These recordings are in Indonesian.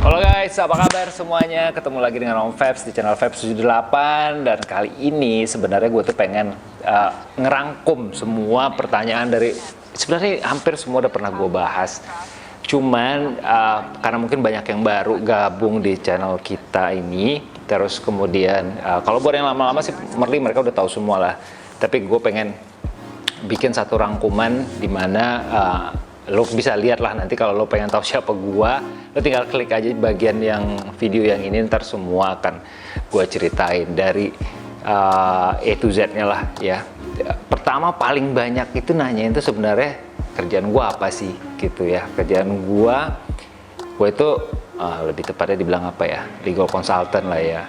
Halo guys, apa kabar semuanya? Ketemu lagi dengan Om Febs di channel Febs 78. Dan kali ini sebenarnya gue tuh pengen ngerangkum semua pertanyaan dari, sebenarnya hampir semua udah pernah gue bahas. Cuman karena mungkin banyak yang baru gabung di channel kita ini, terus kemudian kalau buat yang lama-lama sih mereka udah tahu semua lah. Tapi gue pengen bikin satu rangkuman di mana lo bisa lihat lah nanti kalau lo pengen tahu siapa gua, lo tinggal klik aja bagian yang video yang ini, ntar semua akan gua ceritain dari A to Z-nya lah ya. Pertama paling banyak itu nanyain itu sebenarnya kerjaan gua apa sih gitu ya. Kerjaan gua itu lebih tepatnya dibilang apa ya, legal consultant lah ya.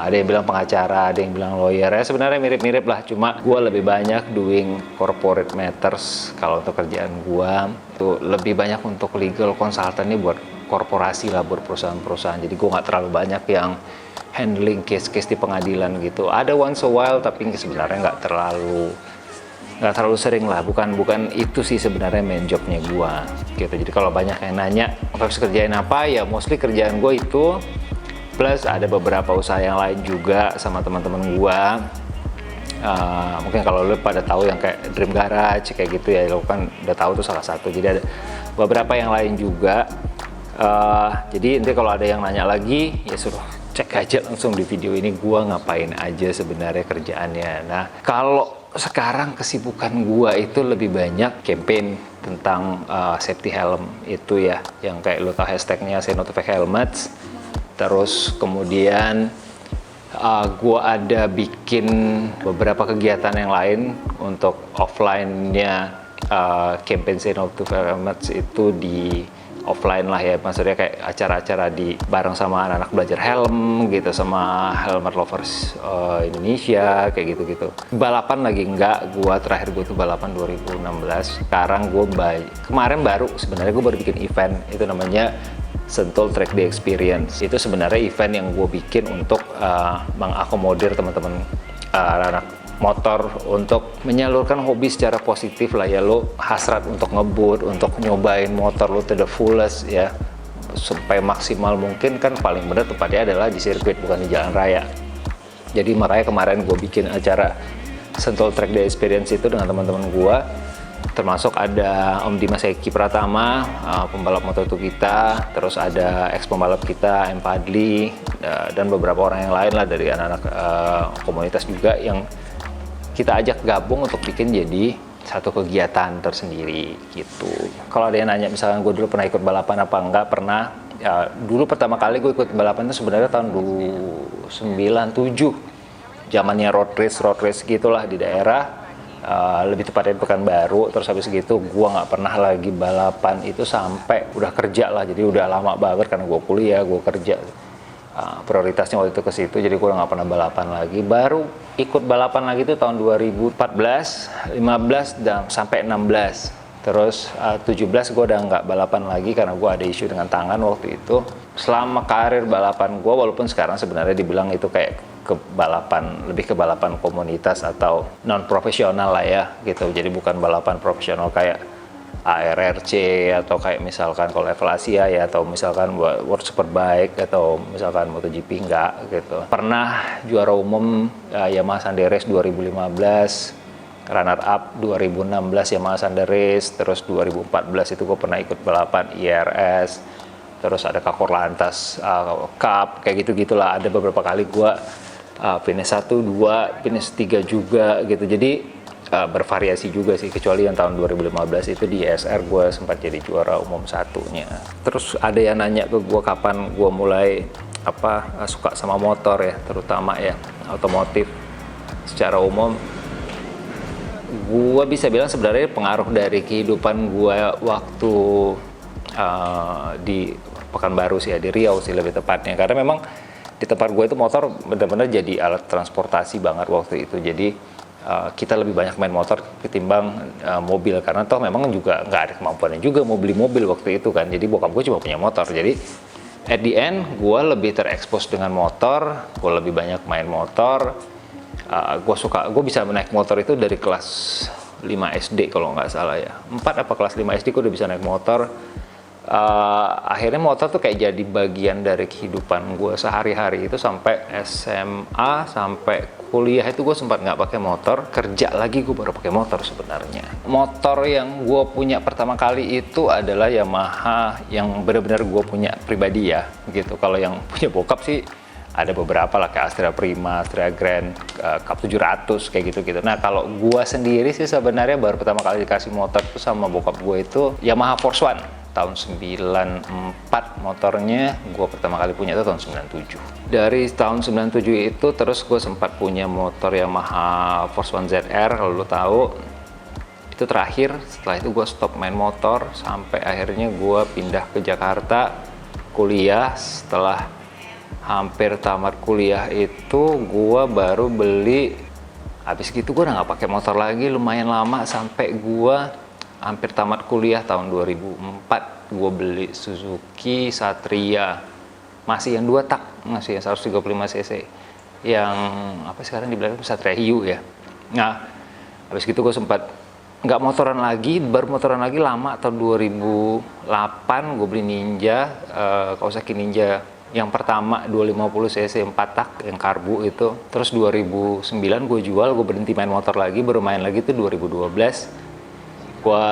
Ada yang bilang pengacara, ada yang bilang lawyer ya, sebenarnya mirip-mirip lah, cuma gue lebih banyak doing corporate matters. Kalau untuk kerjaan gue itu lebih banyak untuk legal consultant ini buat korporasi lah, buat perusahaan-perusahaan. Jadi gue nggak terlalu banyak yang handling case-case di pengadilan gitu. Ada once a while tapi sebenarnya nggak terlalu sering lah, bukan itu sih sebenarnya main jobnya gua gitu. Jadi kalau banyak yang nanya harus kerjain apa, ya mostly kerjaan gua itu, plus ada beberapa usaha yang lain juga sama teman-teman gua. Mungkin kalau lu pada tahu yang kayak Dream Garage kayak gitu ya, lo kan udah tahu tuh salah satu. Jadi ada beberapa yang lain juga. Jadi nanti kalau ada yang nanya lagi ya suruh cek aja langsung di video ini gua ngapain aja sebenarnya kerjaannya. Nah, kalau sekarang kesibukan gua itu lebih banyak campaign tentang safety helm itu ya, yang kayak lo tau hashtagnya Say No to Fake Helmets. Terus kemudian gua ada bikin beberapa kegiatan yang lain untuk offline-nya campaign Say No to Fake Helmets itu di offline lah ya, maksudnya kayak acara-acara di bareng sama anak-anak belajar helm gitu, sama Helmet Lovers Indonesia kayak gitu-gitu. Balapan lagi enggak, terakhir gua tuh balapan 2016. Sekarang kemarin baru sebenarnya gue baru bikin event, itu namanya Sentul Track Day Experience. Itu sebenarnya event yang gue bikin untuk mengakomodir teman-teman anak motor untuk menyalurkan hobi secara positif lah ya. Lo hasrat untuk ngebut, untuk nyobain motor lo to the fullest ya, sampai maksimal mungkin kan. Paling benar tepatnya adalah di sirkuit, bukan di jalan raya. Jadi makanya kemarin gue bikin acara Sentul Track Day Experience itu dengan teman-teman gue, termasuk ada Om Dimas Eki Pratama, pembalap Moto2 kita, terus ada ex pembalap kita M Padli, dan beberapa orang yang lain lah dari anak-anak komunitas juga yang kita ajak gabung untuk bikin jadi satu kegiatan tersendiri gitu. Kalau ada yang nanya misalkan gue dulu pernah ikut balapan apa enggak, pernah. Dulu pertama kali gue ikut balapan itu sebenarnya tahun 97, zamannya road race gitulah di daerah, lebih tepatnya di Pekanbaru. Terus habis gitu gue nggak pernah lagi balapan itu sampai udah kerja lah, jadi udah lama banget karena gue kuliah, gue kerja. Prioritasnya waktu itu ke situ, jadi gue nggak pernah balapan lagi. Baru ikut balapan lagi itu tahun 2014, 15 dan sampai 16. Terus 17 gue udah nggak balapan lagi karena gue ada isu dengan tangan waktu itu. Selama karir balapan gue, walaupun sekarang sebenarnya dibilang itu kayak lebih ke balapan komunitas atau non profesional lah ya gitu. Jadi bukan balapan profesional kayak ARRC atau kayak misalkan kalau level Asia ya, atau misalkan buat World Superbike atau misalkan MotoGP, enggak gitu. Pernah juara umum Yamaha Sunday Race 2015, runner up 2016 Yamaha Sunday Race, terus 2014 itu gue pernah ikut balapan IRS, terus ada Kakor Lantas Cup kayak gitu-gitulah. Ada beberapa kali gue finish 1, 2, finish 3 juga gitu. Jadi bervariasi juga sih, kecuali yang tahun 2015 itu di SR gue sempat jadi juara umum satunya. Terus ada yang nanya ke gue kapan gue mulai suka sama motor ya, terutama ya otomotif secara umum. Gue bisa bilang sebenarnya pengaruh dari kehidupan gue waktu di Pekanbaru sih ya, di Riau sih lebih tepatnya, karena memang di tempat gue itu motor benar-benar jadi alat transportasi banget waktu itu. Jadi kita lebih banyak main motor ketimbang mobil, karena toh memang juga nggak ada kemampuannya juga mau beli mobil waktu itu kan. Jadi bokap gue cuma punya motor, jadi at the end gue lebih terekspos dengan motor, gue lebih banyak main motor. Gue bisa naik motor itu dari kelas 5 SD kalau nggak salah ya, 4 apa kelas 5 SD gue udah bisa naik motor. akhirnya motor tuh kayak jadi bagian dari kehidupan gue sehari-hari itu sampai SMA, sampai kuliah itu gue sempat nggak pakai motor, kerja lagi gue baru pakai motor sebenarnya. Motor yang gue punya pertama kali itu adalah Yamaha yang benar-benar gue punya pribadi ya, gitu. Kalau yang punya bokap sih ada beberapa lah kayak Astrea Prima, Astrea Grand, Cup 700 kayak gitu-gitu. Nah kalau gue sendiri sih sebenarnya baru pertama kali dikasih motor itu sama bokap gue itu Yamaha Force One tahun 94, motornya gue pertama kali punya itu tahun 97. Dari tahun 97 itu terus gue sempat punya motor Yamaha Force One ZR, kalau lo tahu. Itu terakhir, setelah itu gue stop main motor sampai akhirnya gue pindah ke Jakarta kuliah. Setelah hampir tamat kuliah itu gue baru beli. Habis gitu gue udah nggak pakai motor lagi lumayan lama sampai gue hampir tamat kuliah tahun 2004 gue beli Suzuki Satria, masih yang 2 tak, masih yang 135 cc, yang apa sekarang di belakang Satria Hiu ya. Nah habis gitu gue sempat nggak motoran lagi, baru motoran lagi lama tahun 2008 gue beli Ninja, Kawasaki Ninja yang pertama 250 cc 4 tak yang karbu itu. Terus 2009 gue jual, gue berhenti main motor lagi, baru main lagi tuh 2012. Gue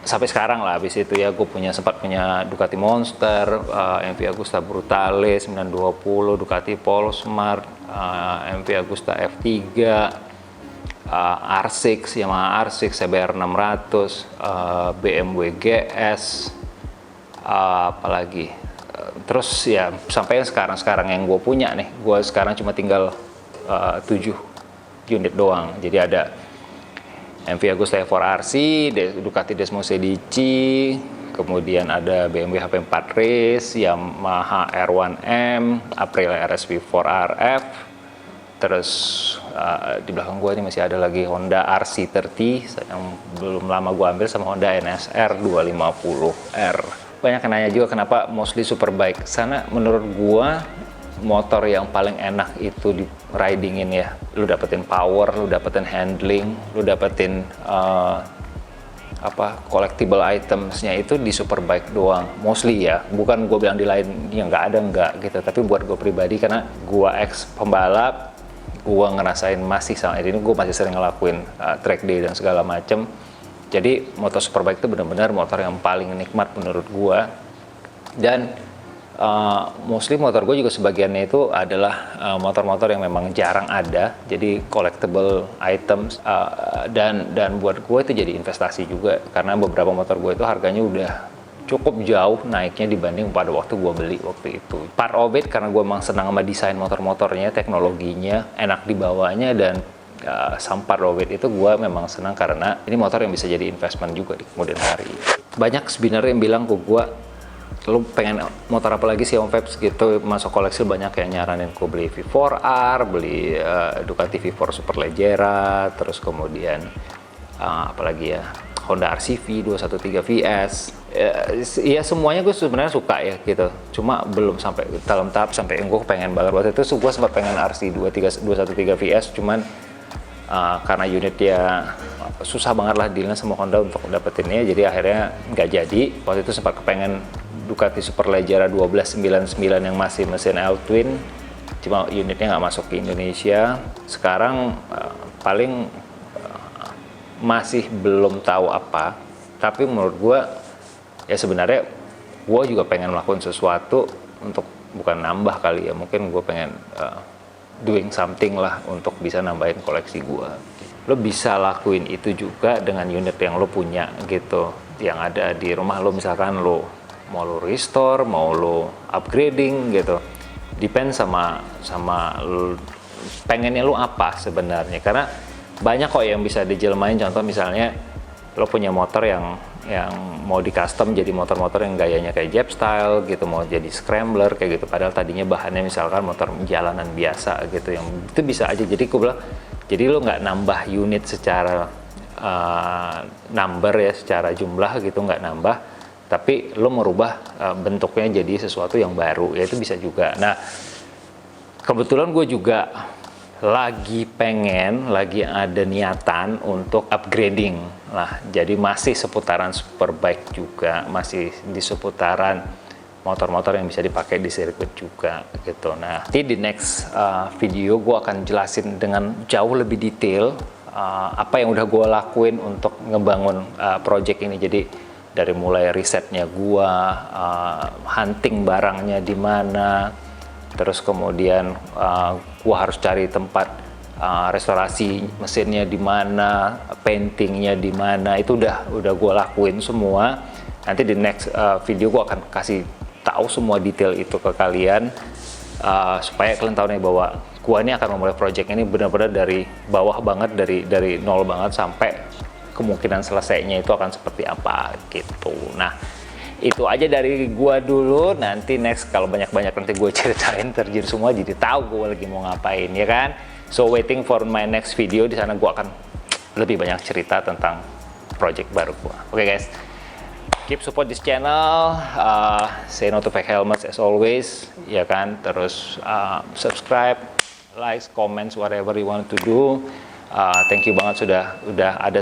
sampai sekarang lah. Habis itu ya gue sempat punya Ducati Monster, MV Agusta Brutale 920, Ducati Polesmart, MV Agusta F3, R6, Yamaha R6, CBR 600, BMW GS, apalagi. Terus ya sampai yang sekarang yang gue punya nih, gue sekarang cuma tinggal 7 unit doang. Jadi ada MV Agusta F4 RC, Ducati Desmo CDC, kemudian ada BMW HP4 Race, Yamaha R1M, Aprilia RSV4 RF, terus di belakang gue ini masih ada lagi Honda RC30 yang belum lama gue ambil, sama Honda NSR 250R. Banyak yang nanya juga kenapa mostly Superbike, karena menurut gue motor yang paling enak itu di ridingin ya, lu dapetin power, lu dapetin handling, lu dapetin collectible itemsnya itu di Superbike doang mostly ya. Bukan gue bilang di lain yang nggak ada, nggak gitu, tapi buat gue pribadi karena gue ex pembalap, gue ngerasain masih sama ini, gue masih sering ngelakuin track day dan segala macem. Jadi motor Superbike itu benar-benar motor yang paling nikmat menurut gue. Dan mostly motor gue juga sebagiannya itu adalah motor-motor yang memang jarang ada, jadi collectible items, dan buat gue itu jadi investasi juga, karena beberapa motor gue itu harganya udah cukup jauh naiknya dibanding pada waktu gue beli waktu itu. Part of it karena gue memang senang sama desain motor-motornya, teknologinya, enak dibawanya, dan some part of it itu gue memang senang karena ini motor yang bisa jadi investment juga di kemudian hari. Banyak sebenarnya yang bilang ke gue, lu pengen motor apa lagi sih Om Febs gitu, masuk koleksi. Banyak yang nyaranin gue beli V4R, beli Ducati V4 Superleggera, terus kemudian apalagi ya, Honda RCV 213 VS. Ya semuanya gue sebenarnya suka ya gitu, cuma belum sampai dalam tahap sampai yang gue pengen banget. Waktu itu gue sempat pengen RC 213 VS, cuman karena unitnya susah banget lah dealnya sama Honda untuk dapetinnya, jadi akhirnya nggak jadi. Waktu itu sempat kepengen Ducati Superleggera 1299 yang masih mesin L-twin, cuma unitnya nggak masuk ke Indonesia. Sekarang paling masih belum tahu apa, tapi menurut gue ya sebenarnya gue juga pengen melakukan sesuatu untuk, bukan nambah kali ya, mungkin gue pengen doing something lah untuk bisa nambahin koleksi gue. Lo bisa lakuin itu juga dengan unit yang lo punya gitu, yang ada di rumah lo. Misalkan lo mau lo restore, mau lo upgrading gitu, depend sama pengennya lo apa sebenarnya. Karena banyak kok yang bisa dijelmain. Contoh misalnya lo punya motor yang mau di custom jadi motor-motor yang gayanya kayak Jap style gitu, mau jadi scrambler kayak gitu, padahal tadinya bahannya misalkan motor jalanan biasa gitu, yang itu bisa aja. Jadi gue bilang, jadi lo nggak nambah unit secara number ya, secara jumlah gitu nggak nambah, tapi lo merubah bentuknya jadi sesuatu yang baru, ya itu bisa juga. Nah kebetulan gue juga lagi ada niatan untuk upgrading lah. Jadi masih seputaran Superbike juga, masih di seputaran motor-motor yang bisa dipakai di sirkuit juga gitu. Nah, nanti di next video gue akan jelasin dengan jauh lebih detail apa yang udah gue lakuin untuk ngebangun project ini. Jadi dari mulai risetnya gue, hunting barangnya di mana, terus kemudian gue harus cari tempat restorasi mesinnya di mana, paintingnya di mana, itu udah gue lakuin semua. Nanti di next video gue akan kasih tahu semua detail itu ke kalian, supaya kalian tahu nih bahwa gua ini akan memulai project ini benar-benar dari bawah banget, dari nol banget sampai kemungkinan selesainya itu akan seperti apa gitu. Nah, itu aja dari gua dulu. Nanti next kalau banyak-banyak nanti gue ceritain terjun semua, jadi tahu gue lagi mau ngapain, ya kan. So waiting for my next video, di sana gua akan lebih banyak cerita tentang project baru gua. Oke guys, keep support this channel, say no to fake helmets as always, ya kan. Terus subscribe, likes, comments, whatever you want to do. Thank you banget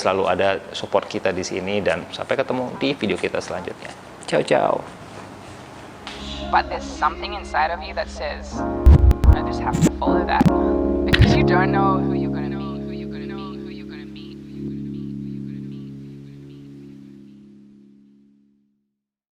selalu ada support kita di sini, dan sampai ketemu di video kita selanjutnya. Ciao ciao. But there's something inside of you that says, I just have to follow that, because you don't know who you